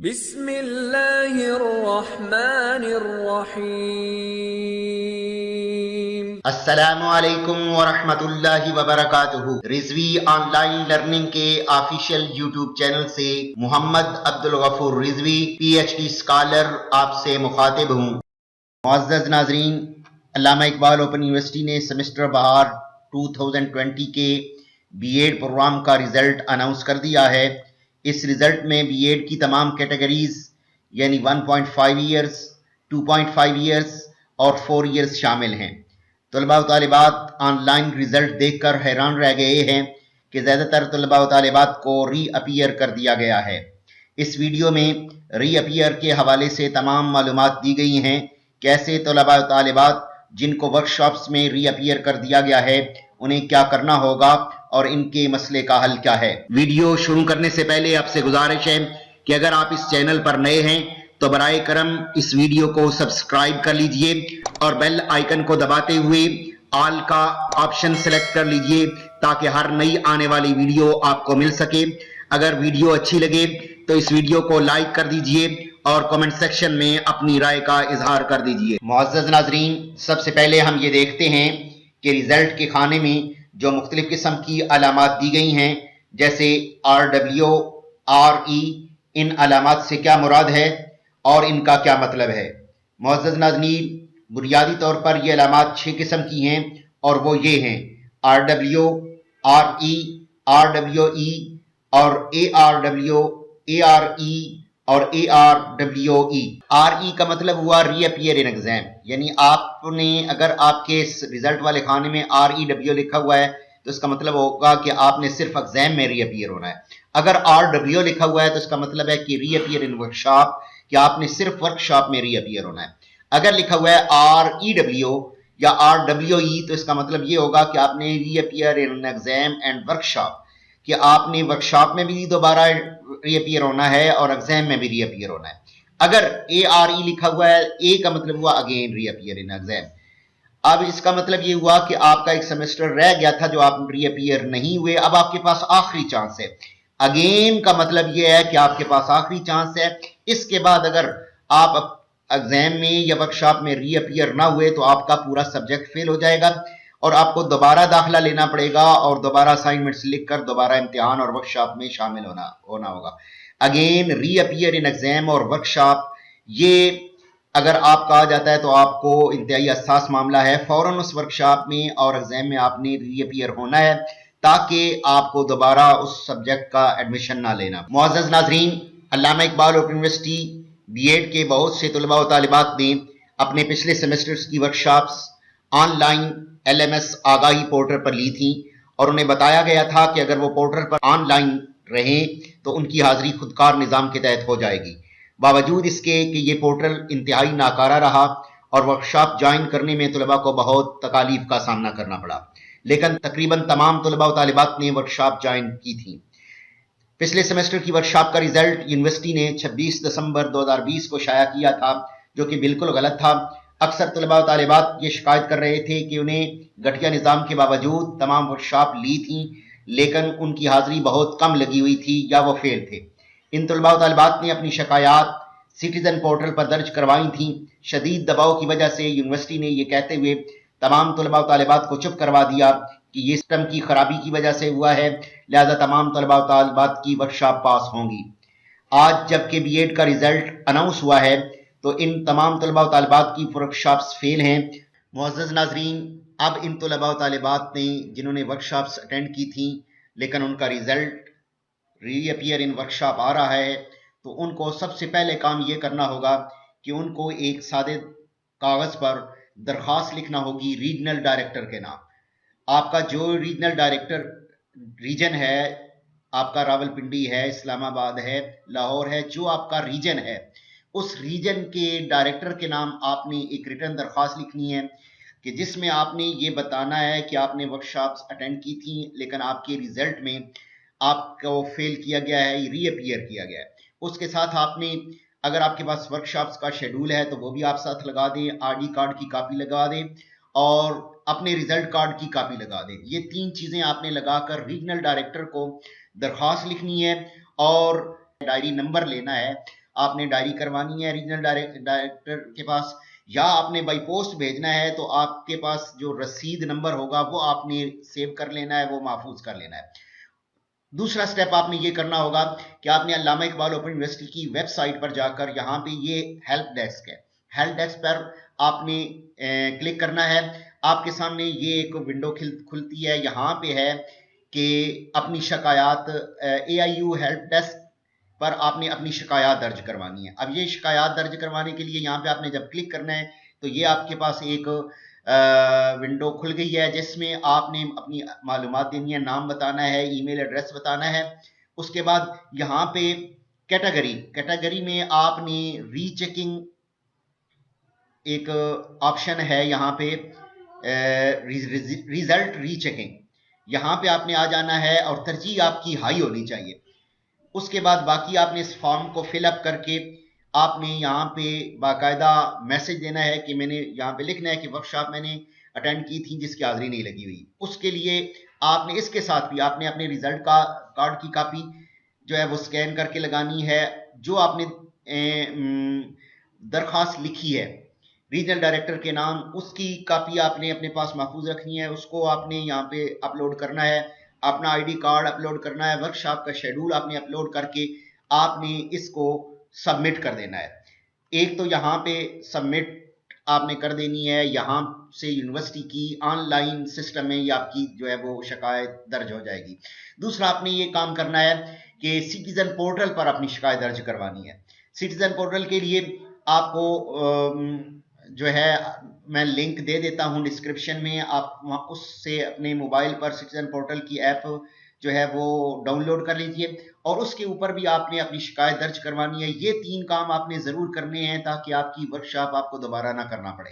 بسم اللہ الرحمن الرحیم۔ السلام علیکم ورحمۃ اللہ وبرکاتہ۔ رضوی آن لائن لرننگ کے آفیشیل یوٹیوب چینل سے محمد عبدالغفور رضوی PhD اسکالر آپ سے مخاطب ہوں۔ معزز ناظرین، علامہ اقبال اوپن یونیورسٹی نے سیمسٹر بہار 2020 کے B.Ed پروگرام کا رزلٹ اناؤنس کر دیا ہے۔ اس رزلٹ میں B.Ed کی تمام کیٹیگریز یعنی 1.5 ایئرز، 2.5 ایئرز اور 4 ایئرز شامل ہیں۔ طلباء و طالبات آن لائن رزلٹ دیکھ کر حیران رہ گئے ہیں کہ زیادہ تر طلباء و طالبات کو ری اپیئر کر دیا گیا ہے۔ اس ویڈیو میں ری اپیئر کے حوالے سے تمام معلومات دی گئی ہیں، کیسے طلباء و طالبات جن کو ورکشاپس میں ری اپیئر کر دیا گیا ہے انہیں کیا کرنا ہوگا اور ان کے مسئلے کا حل کیا ہے۔ ویڈیو شروع کرنے سے پہلے آپ سے گزارش ہے کہ اگر آپ اس چینل پر نئے ہیں تو برائے کرم اس ویڈیو کو سبسکرائب کر لیجئے اور بیل آئیکن کو دباتے ہوئے آل کا آپشن سلیکٹ کر لیجئے تاکہ ہر نئی آنے والی ویڈیو آپ کو مل سکے۔ اگر ویڈیو اچھی لگے تو اس ویڈیو کو لائک کر دیجئے اور کمنٹ سیکشن میں اپنی رائے کا اظہار کر دیجئے۔ معزز ناظرین، سب سے پہلے ہم یہ دیکھتے ہیں کہ رزلٹ کے خانے میں جو مختلف قسم کی علامات دی گئی ہیں جیسے RW، RE، ان علامات سے کیا مراد ہے اور ان کا کیا مطلب ہے۔ معزز ناظرین، بنیادی طور پر یہ علامات 6 قسم کی ہیں اور وہ یہ ہیں RW، RE، RWE اور ARW، ARE اور ARWE۔ RE کا مطلب ہوا Reappear in exam، یعنی آپ نے اگر آپ کے رزلٹ والے خانے میں REW لکھا ہوا ہے تو اس کا مطلب ہوگا کہ آپ نے صرف ایگزام میں ری اپیئر ہونا ہے۔ اگر RW لکھا ہوا ہے تو اس کا مطلب ہے کہ ری اپیئر ان ورکشاپ، کہ آپ نے صرف ورکشاپ میں ری اپیئر ہونا ہے۔ اگر لکھا ہوا ہے REW یا RWE تو اس کا مطلب یہ ہوگا کہ آپ نے reappear in exam and workshop, کہ آپ نے ورکشاپ میں بھی دوبارہ ری اپیئر ہونا ہے اور ایگزام میں بھی ری اپیئر ہونا ہے۔ اگر ARE لکھا ہوا ہے، A کا مطلب ہوا again reappear in exam. اب اس کا مطلب یہ ہوا کہ آپ کا ایک سیمسٹر رہ گیا تھا جو آپ ری اپیئر نہیں ہوئے، اب آپ کے پاس آخری چانس ہے۔ اگین کا مطلب یہ ہے کہ آپ کے پاس آخری چانس ہے، اس کے بعد اگر آپ ایگزام میں یا ورکشاپ میں ری اپیئر نہ ہوئے تو آپ کا پورا سبجیکٹ فیل ہو جائے گا اور آپ کو دوبارہ داخلہ لینا پڑے گا اور دوبارہ اسائنمنٹس لکھ کر دوبارہ امتحان اور ورکشاپ میں شامل ہونا ہوگا۔ Again reappear in exam اور ورکشاپ، یہ اگر آپ کا آ جاتا ہے تو آپ کو انتہائی حساس معاملہ ہے۔ فوراً اس ورکشاپ میں اور ایگزام میں آپ نے ری اپیئر ہونا ہے تاکہ آپ کو دوبارہ اس سبجیکٹ کا ایڈمیشن نہ لینا۔ معزز ناظرین، علامہ اقبال اوپن یونیورسٹی B.Ed کے بہت سے طلباء و طالبات نے اپنے پچھلے سیمسٹرز کی ورکشاپس آن لائن LMS آگاہی پورٹل پر لی تھیں اور انہیں بتایا گیا تھا کہ اگر وہ پورٹل پر آن لائن رہیں تو ان کی حاضری خودکار نظام کے تحت ہو جائے گی۔ باوجود اس کے کہ یہ پورٹل انتہائی ناکارہ رہا اور ورکشاپ جوائن کرنے میں طلباء کو بہت تکالیف کا سامنا کرنا پڑا، لیکن تقریباً تمام طلباء و طالبات نے ورکشاپ جوائن کی تھی۔ پچھلے سیمسٹر کی ورکشاپ کا رزلٹ یونیورسٹی نے 26 دسمبر 2020 کو شائع کیا تھا، جو کہ بالکل غلط تھا۔ اکثر طلباء و طالبات یہ شکایت کر رہے تھے کہ انہیں گھٹیا نظام کے باوجود تمام ورکشاپ لی تھیں لیکن ان کی حاضری بہت کم لگی ہوئی تھی یا وہ فیل تھے۔ ان طلباء و طالبات نے اپنی شکایات سٹیزن پورٹل پر درج کروائی تھیں۔ شدید دباؤ کی وجہ سے یونیورسٹی نے یہ کہتے ہوئے تمام طلباء و طالبات کو چپ کروا دیا کہ یہ سسٹم کی خرابی کی وجہ سے ہوا ہے، لہذا تمام طلباء و طالبات کی ورکشاپ پاس ہوں گی۔ آج جبکہ B.Ed کا رزلٹ اناؤنس ہوا ہے تو ان تمام طلباء و طالبات کی ورکشاپس فیل ہیں۔ معزز ناظرین، اب ان طلباء و طالبات نے جنہوں نے ورکشاپس اٹینڈ کی تھیں لیکن ان کا result reappear in workshop آ رہا ہے تو ان کو سب سے پہلے کام یہ کرنا ہوگا کہ ان کو ایک سادے کاغذ پر درخواست لکھنا ہوگی ریجنل ڈائریکٹر کے نام۔ آپ کا جو ریجنل ڈائریکٹر ریجن ہے، آپ کا راول پنڈی ہے، اسلام آباد ہے، لاہور ہے، جو آپ کا ریجن ہے اس ریجن کے ڈائریکٹر کے نام آپ نے ایک ریٹن درخواست لکھنی ہے کہ جس میں آپ نے یہ بتانا ہے کہ آپ نے ورکشاپس اٹینڈ کی تھیں لیکن آپ کے رزلٹ میں آپ کو فیل کیا گیا ہے، ری اپیئر کیا گیا ہے۔ اس کے ساتھ آپ نے اگر آپ کے پاس ورکشاپس کا شیڈول ہے تو وہ بھی آپ ساتھ لگا دیں، ID کارڈ کی کاپی لگا دیں اور اپنے رزلٹ کارڈ کی کاپی لگا دیں۔ یہ 3 چیزیں آپ نے لگا کر ریجنل ڈائریکٹر کو درخواست لکھنی ہے اور ڈائری نمبر لینا ہے آپ نے ڈائری کروانی ہے ریجنل ڈائریکٹر کے پاس، یا آپ نے بائی پوسٹ بھیجنا ہے تو آپ کے پاس جو رسید نمبر ہوگا وہ آپ نے سیو کر لینا ہے، وہ محفوظ کر لینا ہے۔ دوسرا سٹیپ آپ نے یہ کرنا ہوگا کہ آپ نے علامہ اقبال اوپن یونیورسٹی کی ویب سائٹ پر جا کر یہاں پہ یہ ہیلپ ڈیسک ہے، ہیلپ ڈیسک پر آپ نے کلک کرنا ہے۔ آپ کے سامنے یہ ایک ونڈو کھلتی ہے، یہاں پہ ہے کہ اپنی شکایات AIU ہیلپ ڈیسک پر آپ نے اپنی شکایات درج کروانی ہے۔ اب یہ شکایات درج کروانے کے لیے یہاں پہ آپ نے جب کلک کرنا ہے تو یہ آپ کے پاس ایک ونڈو کھل گئی ہے جس میں آپ نے اپنی معلومات دینی ہے، نام بتانا ہے، ای میل ایڈریس بتانا ہے۔ اس کے بعد یہاں پہ کیٹیگری میں آپ نے ری چیکنگ ایک آپشن ہے، یہاں پہ ریزلٹ ری چیکنگ، یہاں پہ آپ نے آ جانا ہے اور ترجیح آپ کی ہائی ہونی چاہیے۔ اس کے بعد باقی آپ نے اس فارم کو فل اپ کر کے آپ نے یہاں پہ باقاعدہ میسج دینا ہے کہ میں نے یہاں پہ لکھنا ہے کہ ورکشاپ میں نے اٹینڈ کی تھی جس کی حاضری نہیں لگی ہوئی۔ اس کے لیے آپ نے اس کے ساتھ بھی آپ نے اپنے ریزلٹ کا کارڈ کی کاپی جو ہے وہ سکین کر کے لگانی ہے، جو آپ نے درخواست لکھی ہے ریجنل ڈائریکٹر کے نام، اس کی کاپی آپ نے اپنے پاس محفوظ رکھنی ہے، اس کو آپ نے یہاں پہ اپلوڈ کرنا ہے، اپنا ID کارڈ اپلوڈ کرنا ہے، ورکشاپ کا شیڈول آپ نے اپلوڈ کر کے آپ نے اس کو سبمٹ کر دینا ہے۔ ایک تو یہاں پہ سبمٹ آپ نے کر دینی ہے، یہاں سے یونیورسٹی کی آن لائن سسٹم میں یہ آپ کی جو ہے وہ شکایت درج ہو جائے گی۔ دوسرا آپ نے یہ کام کرنا ہے کہ سٹیزن پورٹل پر اپنی شکایت درج کروانی ہے۔ سٹیزن پورٹل کے لیے آپ کو جو ہے میں لنک دے دیتا ہوں ڈسکرپشن میں، آپ اس سے اپنے موبائل پر سٹیزن پورٹل کی ایپ جو ہے وہ ڈاؤن لوڈ کر لیجئے، اور اس کے اوپر بھی آپ نے اپنی شکایت درج کروانی ہے۔ یہ 3 کام آپ نے ضرور کرنے ہیں تاکہ آپ کی ورکشاپ آپ کو دوبارہ نہ کرنا پڑے۔